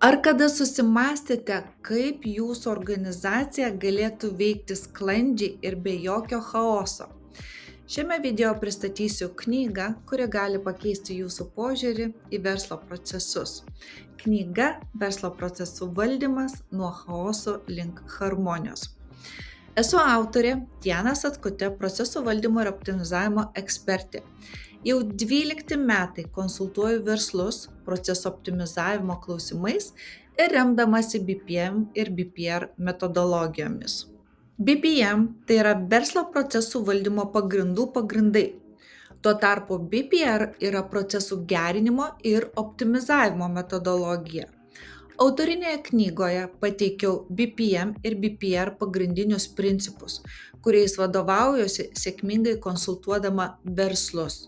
Ar kada susimąstėte, kaip jūsų organizacija galėtų veikti sklandžiai ir be jokio chaoso? Šiame video pristatysiu knygą, kuri gali pakeisti jūsų požiūrį į verslo procesus. Knyga Verslo procesų valdymas nuo chaoso link harmonijos. Esu autorė Diana Satkutė, procesų valdymo ir optimizavimo ekspertė. Jau 12 metai konsultuoju verslus proceso optimizavimo klausimais ir remdamasi BPM ir BPR metodologijomis. BPM tai yra verslo procesų valdymo pagrindai. Tuo tarpu BPR yra procesų gerinimo ir optimizavimo metodologija. Autorinėje knygoje pateikiau BPM ir BPR pagrindinius principus, kuriais vadovaujuosi sėkmingai konsultuodama verslus.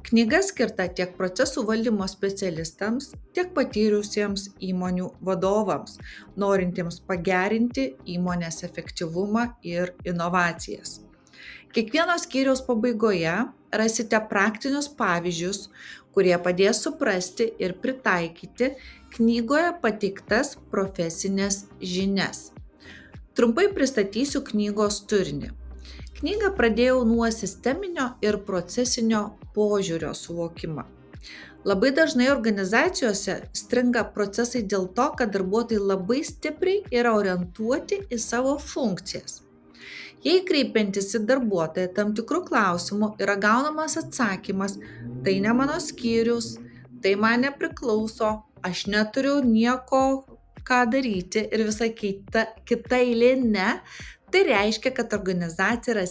Knyga skirta tiek procesų valdymo specialistams, tiek patyrusiems įmonių vadovams, norintiems pagerinti įmonės efektyvumą ir inovacijas. Kiekvieno skyriaus pabaigoje rasite praktinius pavyzdžius, kurie padės suprasti ir pritaikyti knygoje pateiktas profesinės žinias. Trumpai pristatysiu knygos turinį. Knygą pradėjau nuo sisteminio ir procesinio požiūrio suvokimo. Labai dažnai organizacijose stringa procesai dėl to, kad darbuotojai labai stipriai yra orientuoti į savo funkcijas. Jei kreipiantis į darbuotoją tam tikrų klausimų yra gaunamas atsakymas, tai ne mano skyrius, tai man nepriklauso, aš neturiu nieko ką daryti ir visa kita eilė ne, tai reiškia, kad organizacija yra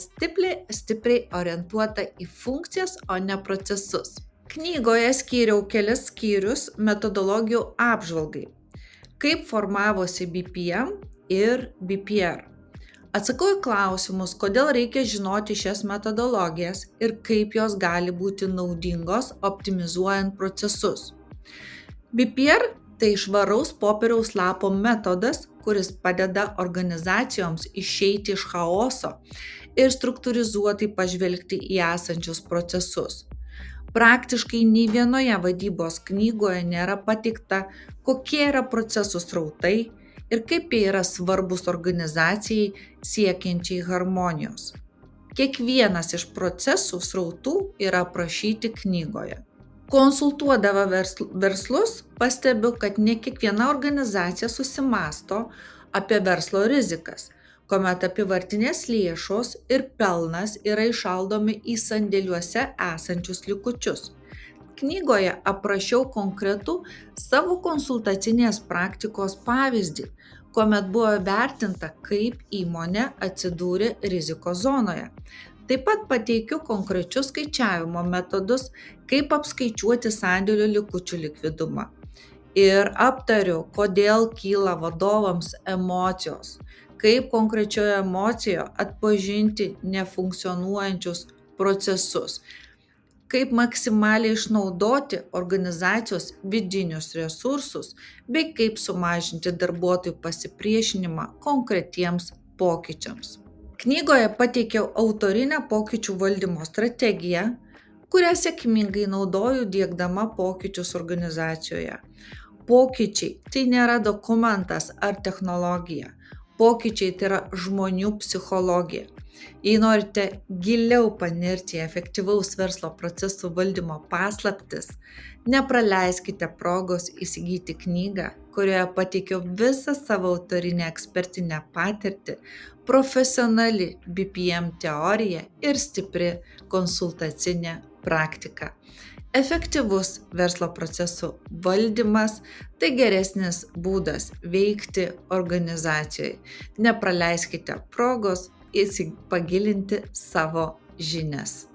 stipriai orientuota į funkcijas, o ne procesus. Knygoje skyriau kelis skyrius metodologijų apžvalgai, kaip formavosi BPM ir BPR. Atsakau į klausimus, kodėl reikia žinoti šias metodologijas ir kaip jos gali būti naudingos optimizuojant procesus. BPR tai švaraus popieriaus lapo metodas, kuris padeda organizacijoms išeiti iš chaoso ir struktūrizuotai pažvelgti į esančius procesus. Praktiškai nei vienoje vadybos knygoje nėra pateikta, kokie yra procesų srautai ir kaip jie yra svarbus organizacijai siekiančiai harmonijos. Kiekvienas iš procesų srautų yra aprašyti knygoje. Konsultuodama verslus pastebiu, kad ne kiekviena organizacija susimąsto apie verslo rizikas, kuomet apyvartinės lėšos ir pelnas yra įšaldomi į sandėliuose esančius likučius. Knygoje aprašiau konkretų savo konsultacinės praktikos pavyzdį, kuomet buvo vertinta, kaip įmonė atsidūrė rizikos zonoje. Taip pat pateikiu konkrečius skaičiavimo metodus, kaip apskaičiuoti sandėlių likučių likvidumą. Ir aptariu, kodėl kyla vadovams emocijos, kaip konkrečioje emocijoje atpažinti nefunkcionuojančius procesus, kaip maksimaliai išnaudoti organizacijos vidinius resursus, bei kaip sumažinti darbuotojų pasipriešinimą konkretiems pokyčiams. Knygoje pateikiau autorinę pokyčių valdymo strategiją, kurią sėkmingai naudoju diegdama pokyčius organizacijoje. Pokyčiai tai nėra dokumentas ar technologija. Pokyčiai tai yra žmonių psichologija. Jei norite giliau panirti į efektyvaus verslo procesų valdymo paslaptis, nepraleiskite progos įsigyti knygą, kurioje pateikiau visą savo autorinę ekspertinę patirtį, profesionali BPM teorija ir stipri konsultacinė praktika. Efektyvus verslo procesų valdymas tai geresnis būdas veikti organizacijoje. Nepraleiskite progos pagilinti savo žinias.